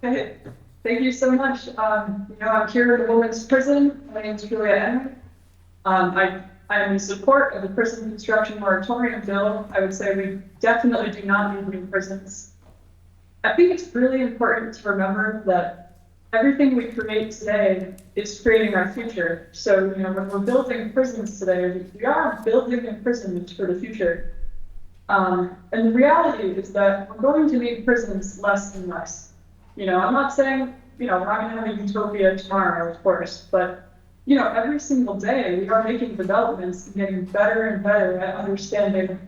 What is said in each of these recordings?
Hey, thank you so much. I'm here at the women's prison. My name is Julia Emmer. I am in support of the prison construction moratorium bill. I would say we definitely do not need new prisons. I think it's really important to remember that everything we create today is creating our future. So, when we're building prisons today, we are building a prison for the future. And the reality is that we're going to need prisons less and less. I'm not saying, we're not going to have a utopia tomorrow, of course, but, every single day we are making developments and getting better and better at understanding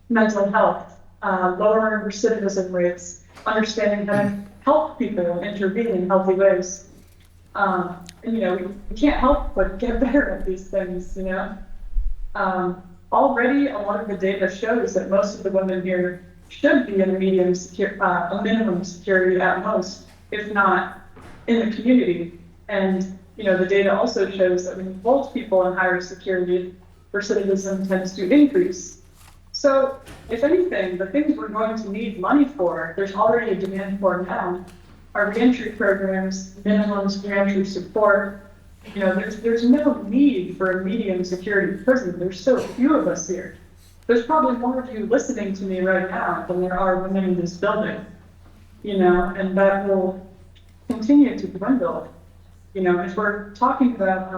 mental health, lowering recidivism rates, understanding how to help people intervene in healthy ways. We can't help but get better at these things, Already, a lot of the data shows that most of the women here should be in a minimum security at most, if not in the community. And, the data also shows that when you hold people in higher security, recidivism tends to increase. So, if anything, the things we're going to need money for, there's already a demand for now, are reentry programs, minimums, reentry support. There's no need for a medium security prison. There's so few of us here. There's probably more of you listening to me right now than there are women in this building, and that will continue to dwindle. As we're talking about,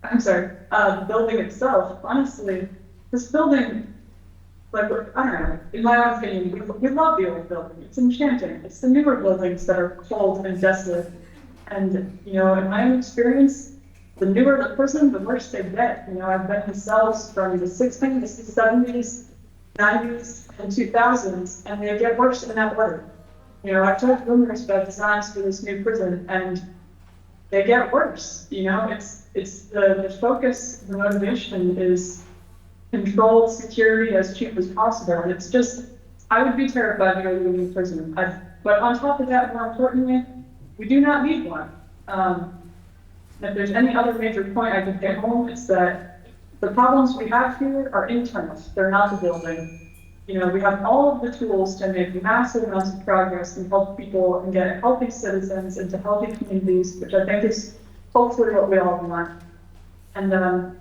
the building itself, honestly, this building, I don't know, in my own opinion, we love the old building. It's enchanting. It's the newer buildings that are cold and desolate. And, in my own experience, the newer the prison, the worse they get. I've been in cells from the 60s, 70s, 90s, and 2000s, and they get worse in that order. I've talked rumors about designs for this new prison, and they get worse. It's the focus, the motivation is controlled security as cheap as possible. And it's just, I would be terrified to go to a new prison. But on top of that, more importantly, we do not need one. If there's any other major point I can get home, it's that the problems we have here are internal. They're not the building. We have all of the tools to make massive amounts of progress and help people and get healthy citizens into healthy communities, which I think is hopefully what we all want. And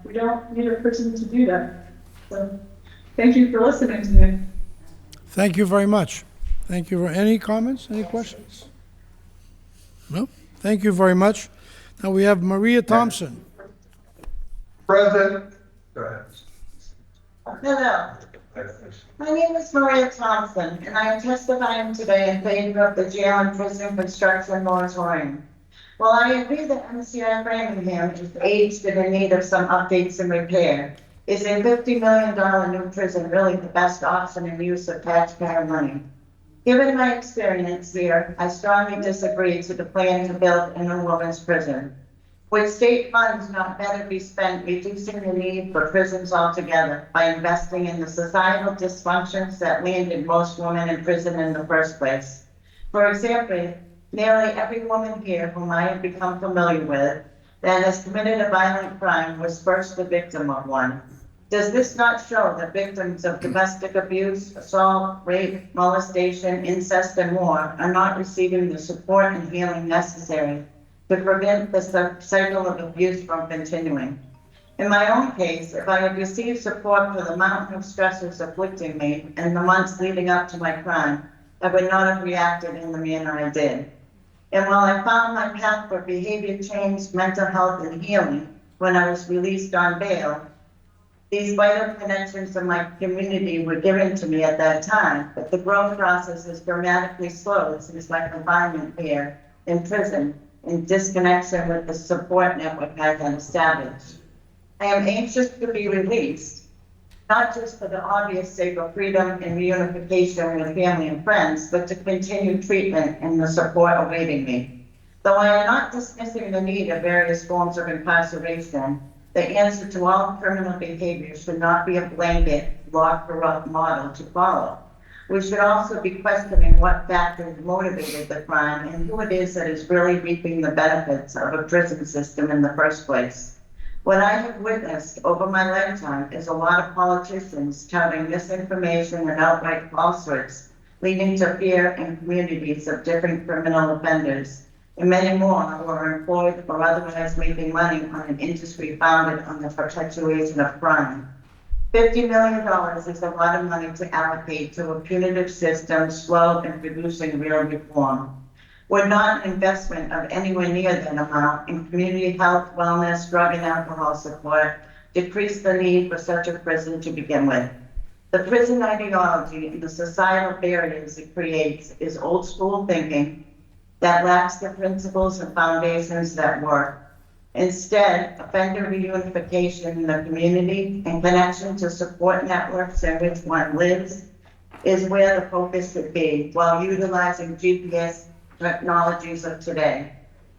we don't need a prison to do that. So thank you for listening to me. Thank you very much. Thank you. Any comments? Any questions? No? Thank you very much. Now we have Maria Thompson. President, go ahead. Hello, my name is Maria Thompson, and I am testifying today in favor of the jail and prison construction moratorium. While I agree that MCI-Framingham is aged and in need of some updates and repair, is a $50 million new prison really the best option in use of taxpayer money? Given my experience here, I strongly disagree to the plan to build a new women's prison. Would state funds not better be spent reducing the need for prisons altogether by investing in the societal dysfunctions that landed most women in prison in the first place? For example, nearly every woman here whom I have become familiar with that has committed a violent crime was first the victim of one. Does this not show that victims of domestic abuse, assault, rape, molestation, incest, and more are not receiving the support and healing necessary to prevent the cycle of abuse from continuing? In my own case, if I had received support for the mountain of stressors afflicting me in the months leading up to my crime, I would not have reacted in the manner I did. And while I found my path for behavior change, mental health, and healing when I was released on bail, these vital connections in my community were given to me at that time, but the growth process is dramatically slowed since my confinement here in prison, in disconnection with the support network I had established. I am anxious to be released, not just for the obvious sake of freedom and reunification with family and friends, but to continue treatment and the support awaiting me. Though I am not dismissing the need of various forms of incarceration, the answer to all criminal behavior should not be a blanket, law-corrupt model to follow. We should also be questioning what factors motivated the crime and who it is that is really reaping the benefits of a prison system in the first place. What I have witnessed over my lifetime is a lot of politicians touting misinformation and outright falsehoods leading to fear in communities of different criminal offenders, and many more who are employed or otherwise making money on an industry founded on the perpetuation of crime. $50 million is a lot of money to allocate to a punitive system slow in producing real reform. Would not an investment of anywhere near that amount in community health, wellness, drug and alcohol support decrease the need for such a prison to begin with? The prison ideology and the societal barriers it creates is old school thinking that lacks the principles and foundations that work. Instead, offender reunification in the community and connection to support networks in which one lives is where the focus should be, while utilizing GPS technologies of today.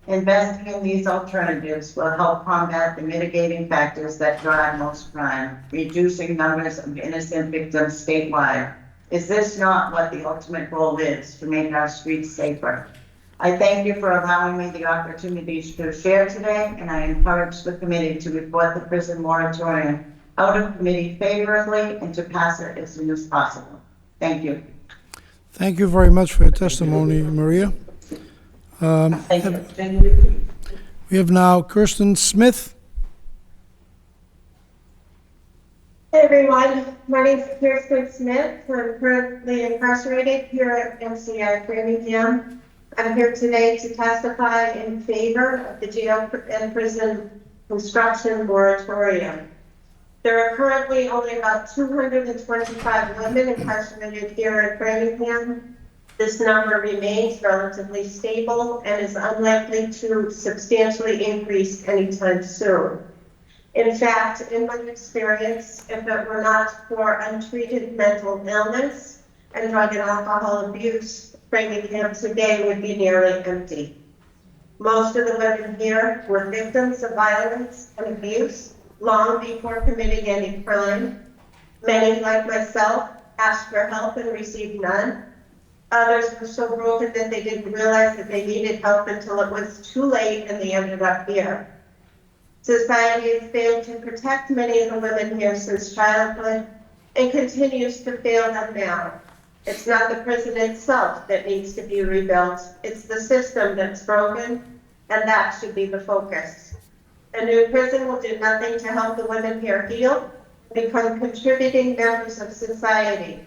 Investing in these alternatives will help combat the mitigating factors that drive most crime, reducing numbers of innocent victims statewide. Is this not what the ultimate goal is, to make our streets safer? I thank you for allowing me the opportunity to share today, and I encourage the committee to report the prison moratorium out of committee favorably and to pass it as soon as possible. Thank you. Thank you very much for your testimony, Maria. Thank you. We have now Kirsten Smith. Hey everyone, my name is Kirsten Smith. I'm currently incarcerated here at MCI-Framingham. I'm here today to testify in favor of the jail and prison construction moratorium. There are currently only about 225 women incarcerated here at Framingham. This number remains relatively stable and is unlikely to substantially increase anytime soon. In fact, in my experience, if it were not for untreated mental illness and drug and alcohol abuse, Framingham today would be nearly empty. Most of the women here were victims of violence and abuse long before committing any crime. Many, like myself, asked for help and received none. Others were so broken that they didn't realize that they needed help until it was too late and they ended up here. Society has failed to protect many of the women here since childhood and continues to fail them now. It's not the prison itself that needs to be rebuilt. It's the system that's broken, and that should be the focus. A new prison will do nothing to help the women here heal and become contributing members of society.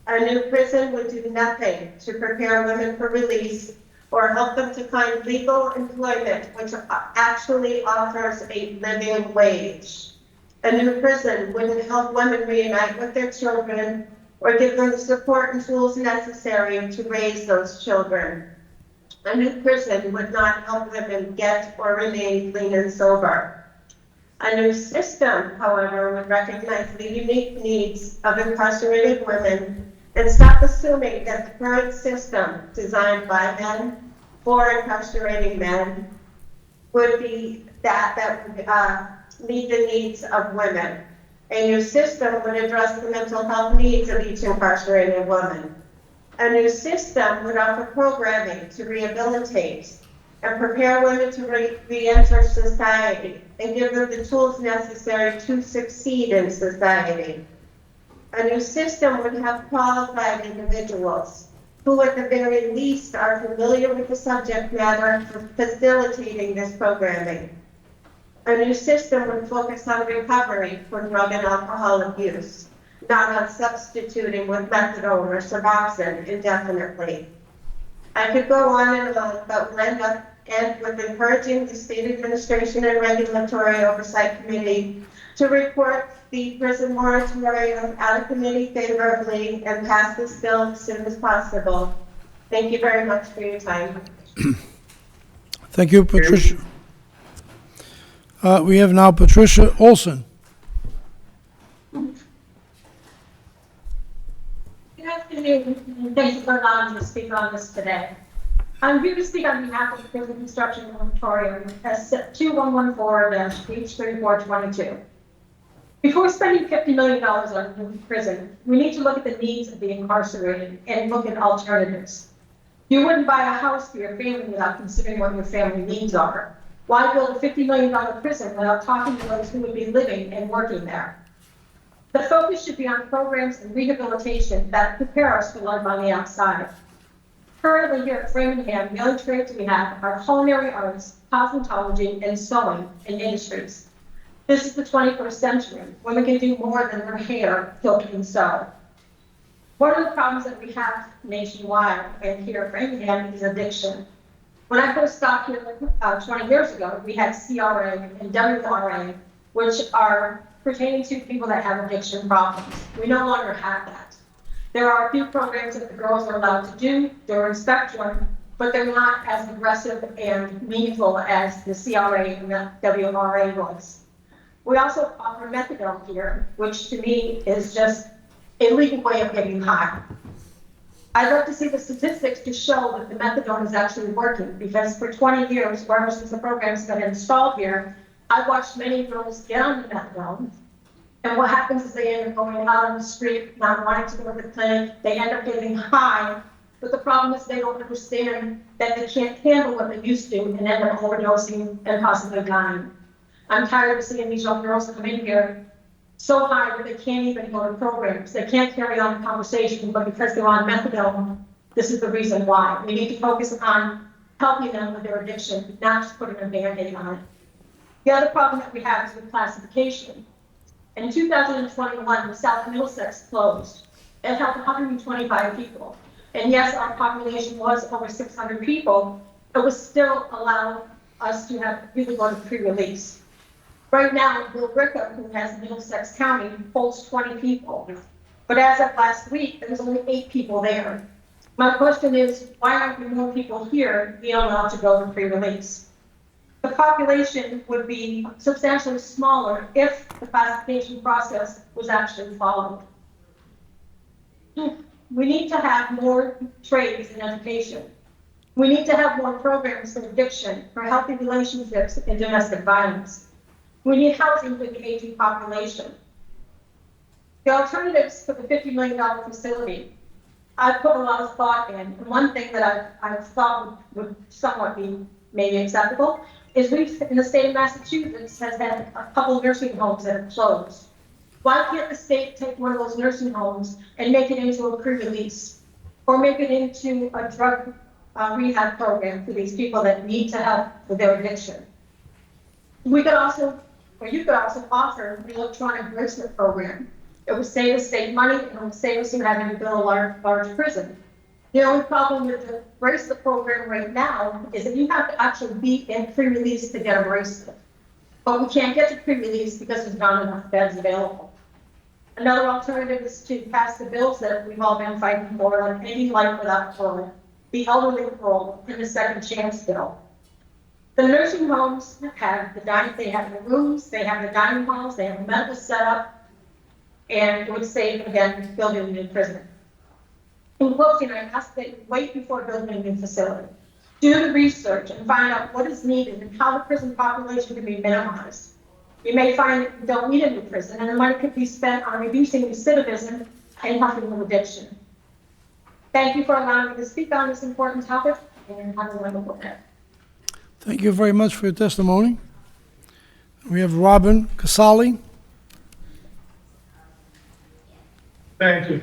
A new prison would do nothing to prepare women for release or help them to find legal employment, which actually offers a living wage. A new prison wouldn't help women reunite with their children or give them the support and tools necessary to raise those children. A new prison would not help women get or remain clean and sober. A new system, however, would recognize the unique needs of incarcerated women and stop assuming that the current system, designed by men for incarcerating men, would be that would meet the needs of women. A new system would address the mental health needs of each incarcerated woman. A new system would offer programming to rehabilitate and prepare women to re-enter society and give them the tools necessary to succeed in society. A new system would have qualified individuals who at the very least are familiar with the subject matter for facilitating this programming. A new system would focus on recovery from drug and alcohol abuse, not on substituting with methadone or Suboxone indefinitely. I could go on and on, but we'll end with encouraging the State Administration and Regulatory Oversight Committee to report the prison moratorium out of committee favorably and pass this bill as soon as possible. Thank you very much for your time. Thank you, Patricia. We have now Patricia Olson. Good afternoon, and thank you for allowing me to speak on this today. I'm here to speak on behalf of the Prison Construction Moratorium, S.2114 and H.3422. Before spending $50 million on new prison, we need to look at the needs of the incarcerated and look at alternatives. You wouldn't buy a house for your family without considering what your family needs are. Why build a $50 million prison without talking to those who would be living and working there? The focus should be on programs and rehabilitation that prepare us for life on the outside. Currently here at Framingham, the only trades we have are culinary arts, cosmetology, and sewing and industries. This is the 21st century. Women can do more than their hair, quilt, and sew. One of the problems that we have nationwide and here at Framingham is addiction. When I first got here 20 years ago, we had CRA and WRA, which are pertaining to people that have addiction problems. We no longer have that. There are a few programs that the girls are allowed to do during Spectrum, but they're not as aggressive and meaningful as the CRA and the WRA was. We also offer methadone here, which to me is just a legal way of getting high. I'd love to see the statistics to show that the methadone is actually working, because for 20 years, or ever since the program's been installed here, I've watched many girls get on the methadone, and what happens is they end up going out on the street, not wanting to go to the clinic, they end up getting high, but the problem is they don't understand that they can't handle what they used to and end up overdosing and possibly dying. I'm tired of seeing these young girls come in here so high that they can't even go to programs. They can't carry on the conversation, but because they're on methadone, this is the reason why. We need to focus on helping them with their addiction, not just putting a Band-Aid on it. The other problem that we have is with classification. In 2021, the South Middlesex closed. It held 125 people. And yes, our population was over 600 people. It was still allowed us to have people go to pre-release. Right now, Bill Ricka, who has Middlesex County, holds 20 people. But as of last week, there was only 8 people there. My question is, why aren't there more people here being allowed to go to pre-release? The population would be substantially smaller if the classification process was actually followed. We need to have more trades in education. We need to have more programs for addiction, for healthy relationships, and domestic violence. We need housing for the aging population. The alternatives for the $50 million facility, I've put a lot of thought in. And one thing that I've thought would somewhat be maybe acceptable is we, in the state of Massachusetts, has had a couple of nursing homes that have closed. Why can't the state take one of those nursing homes and make it into a pre-release, or make it into a drug rehab program for these people that need to help with their addiction? We could also, or you could also offer the electronic bracelet program. It would save the state money, and it would save us from having to build a large prison. The only problem with the bracelet program right now is that you have to actually be in pre-release to get a bracelet. But we can't get to pre-release because there's not enough beds available. Another alternative is to pass the bills that we've all been fighting for, like Any Life Without Parole, the elderly parole, and the second chance bill. The nursing homes have the dining, they have the rooms, they have the dining halls, they have a medical setup, and it would save, again, building a new prison. In closing, I ask that you wait before building a new facility. Do the research and find out what is needed and how the prison population can be minimized. You may find that you don't need a new prison, and the money could be spent on reducing recidivism and helping with addiction. Thank you for allowing me to speak on this important topic, and have a wonderful day. Thank you very much for your testimony. We have Robin Casali. Thank you.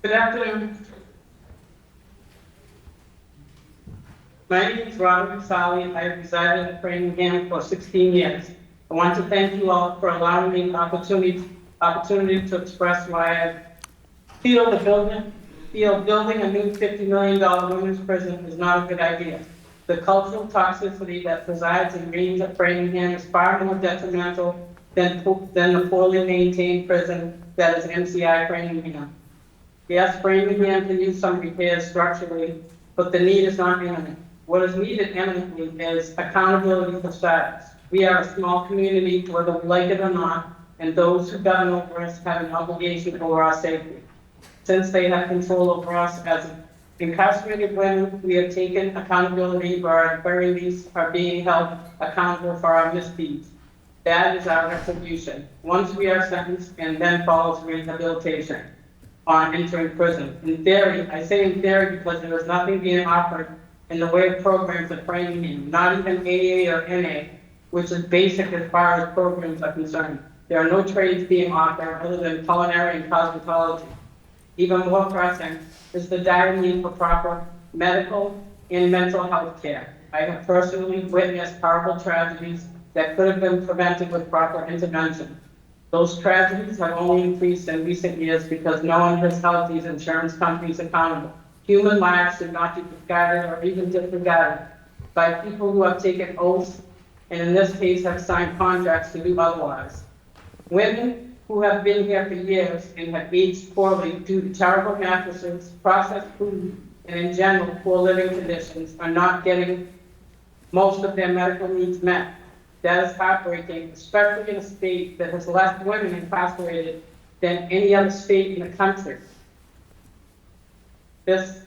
Good afternoon. My name is Robert Casali. I have resided in Framingham for 16 years. I want to thank you all for allowing me the opportunity to express why I feel building a new $50 million women's prison is not a good idea. The cultural toxicity that presides and reigns at Framingham is far more detrimental than the poorly maintained prison that is MCI-Framingham. Yes, Framingham can use some repairs structurally, but the need is not imminent. What is needed imminently is accountability for status. We are a small community, whether we like it or not, and those who govern over us have an obligation over our safety. Since they have control over us as incarcerated women, we have taken accountability, or at the very least are being held accountable for our misdeeds. That is our retribution. Once we are sentenced, and then follows rehabilitation. on entering prison. In theory, I say in theory because there is nothing being offered in the way of programs at Framingham, not even AA or NA, which is basic as far as programs are concerned. There are no trades being offered other than culinary and cosmetology. Even more pressing is the dire need for proper medical and mental health care. I have personally witnessed horrible tragedies that could have been prevented with proper intervention. Those tragedies have only increased in recent years because no one has held these insurance companies accountable. Human lives should not be discarded or even disregarded by people who have taken oaths and in this case have signed contracts to do otherwise. Women who have been here for years and have aged poorly due to terrible mattresses, processed food, and in general poor living conditions are not getting most of their medical needs met. That is heartbreaking, especially in a state that has less women incarcerated than any other state in the country. This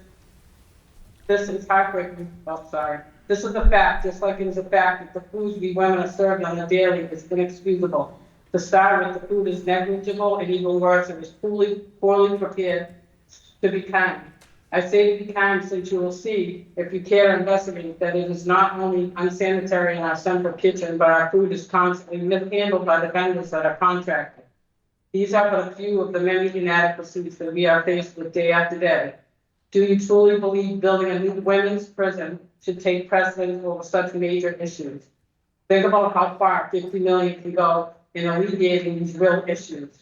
is heartbreaking. Oh, sorry. This is a fact, just like it is a fact that the foods we women are served on a daily is inexcusable. To start with, the food is negligible and even worse, it is poorly prepared to be kind. I say to be kind since you will see, if you care to investigate, that it is not only unsanitary in our central kitchen, but our food is constantly mishandled by the vendors that are contracted. These are but a few of the many inadequacies that we are faced with day after day. Do you truly believe building a new women's prison should take precedence over such major issues? Think about how far 50 million can go in alleviating these real issues.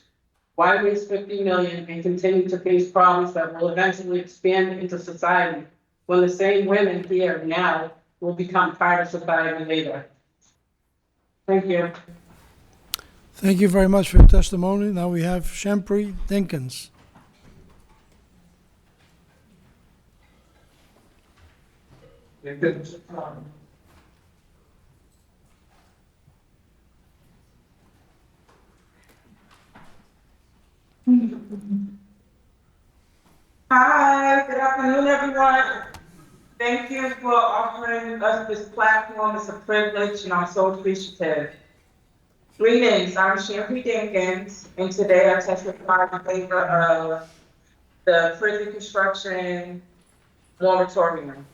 Why waste 50 million and continue to face problems that will eventually expand into society when the same women here now will become part of society later? Thank you. Thank you very much for your testimony. Now we have Shempri Dinkins. Hi, good afternoon, everyone. Thank you for offering us this platform. It's a privilege, and I'm so appreciative. Greetings, I'm Shampoo Dinkins, and today I testify in favor of the prison construction moratorium.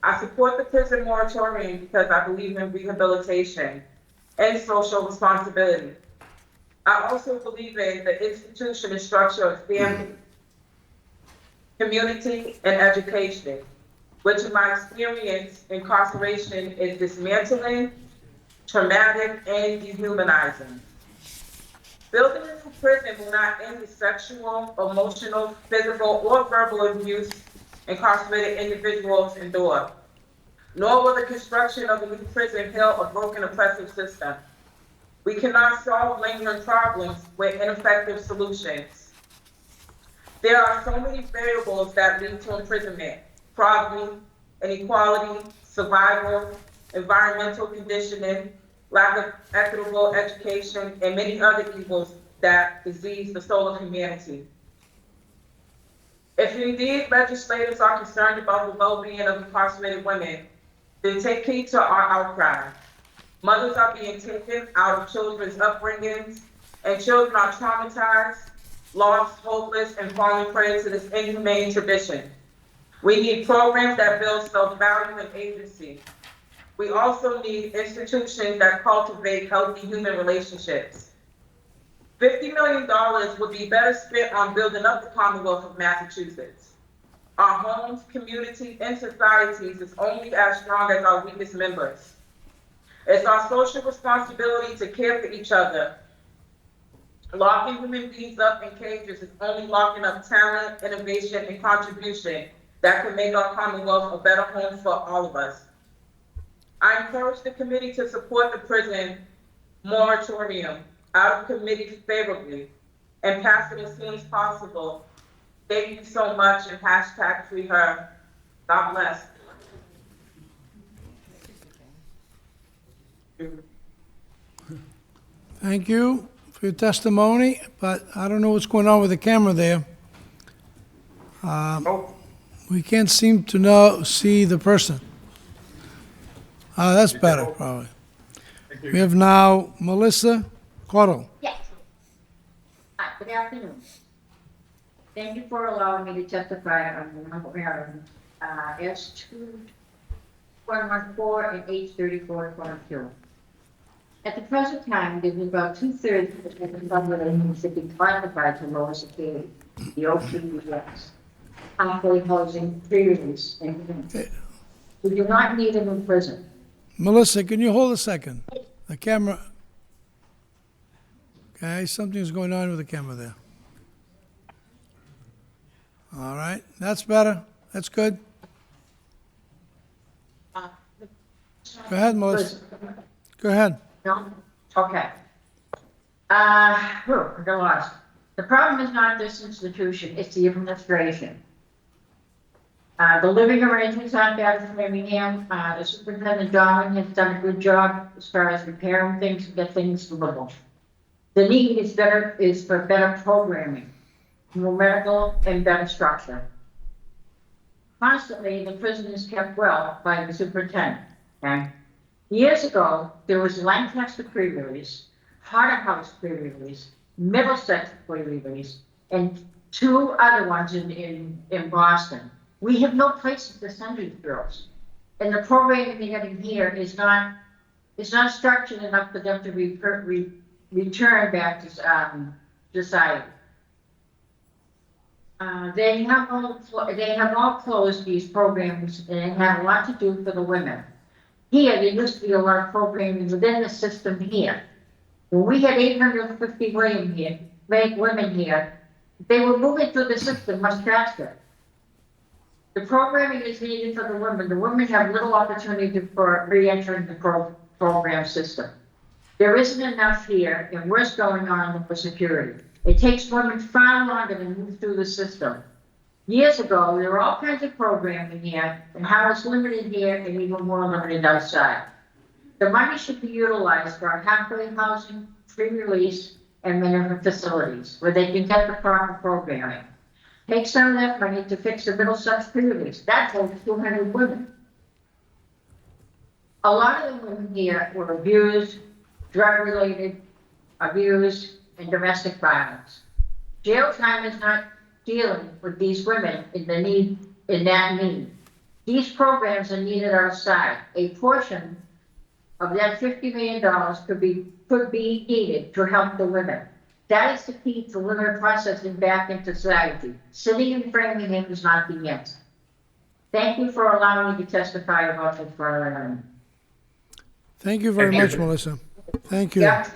I support the prison moratorium because I believe in rehabilitation and social responsibility. I also believe in the institution and structure of family, community, and education, which in my experience, incarceration is dismantling, traumatic, and dehumanizing. Building a new prison will not end the sexual, emotional, physical, or verbal abuse incarcerated individuals endure, nor will the construction of a new prison heal a broken oppressive system. We cannot solve lingering problems with ineffective solutions. There are so many variables that lead to imprisonment: poverty, inequality, survival, environmental conditioning, lack of equitable education, and many other evils that disease the soul of humanity. If indeed legislators are concerned about the well-being of incarcerated women, then take heed to our outcry. Mothers are being taken out of children's upbringings, and children are traumatized, lost, hopeless, and falling prey to this inhumane tradition. We need programs that build self-value and agency. We also need institutions that cultivate healthy human relationships. $50 million would be better spent on building up the Commonwealth of Massachusetts. Our homes, communities, and societies is only as strong as our weakest members. It's our social responsibility to care for each other. Locking human beings up in cages is only locking up talent, innovation, and contribution that can make our Commonwealth a better home for all of us. I encourage the committee to support the prison moratorium out of committee favorably and pass it as soon as possible. Thank you so much, and hashtag free her. God bless. Thank you for your testimony, but I don't know what's going on with the camera there. We can't seem to see the person. That's better, probably. We have now Melissa Cottle. Yes. Hi, good afternoon. Thank you for allowing me to testify on the Moratorium, S.2114 and H.3422. At the present time, there's about two-thirds of the population should be classified to lower security, the OPDS, halfway housing, pre-release, and we do not need them in prison. Melissa, can you hold a second? The camera. Okay, something's going on with the camera there. All right, that's better. That's good. Go ahead, Melissa. Go ahead. No? Okay. I got lost. The problem is not this institution, it's the administration. The living arrangements aren't bad in Framingham. The superintendent, Darwin, has done a good job as far as repairing things and get things livable. The need is for better programming, more medical and better structure. Constantly, the prison is kept well by the superintendent, okay? Years ago, there was Lancaster pre-release, Harder House pre-release, Middlesex pre-release, and two other ones in Boston. We have no places to send these girls. And the programming they're getting here is not structured enough for them to return back to society. They have all closed these programs, and they have a lot to do for the women. Here, there used to be a lot of programming within the system here. When we had 850 women here, they were moving through the system much faster. The programming is needed for the women. The women have little opportunity for re-entering the program system. There isn't enough here, and worse going on for security. It takes women far longer to move through the system. Years ago, there were all kinds of programming here, and how it's limited here and even more limited outside. The money should be utilized for halfway housing, pre-release, and minimum facilities where they can get the proper programming. Take some of that money to fix the Middlesex pre-release. That holds 200 women. A lot of the women here were abused, drug-related, abused, and domestic violence. Jail time is not dealing with these women in that need. These programs are needed outside. A portion of that $50 million could be needed to help the women. That is the key to women processing back into society. Sitting in Framingham is not the answer. Thank you for allowing me to testify about this. Thank you very much, Melissa. Thank you. Yeah.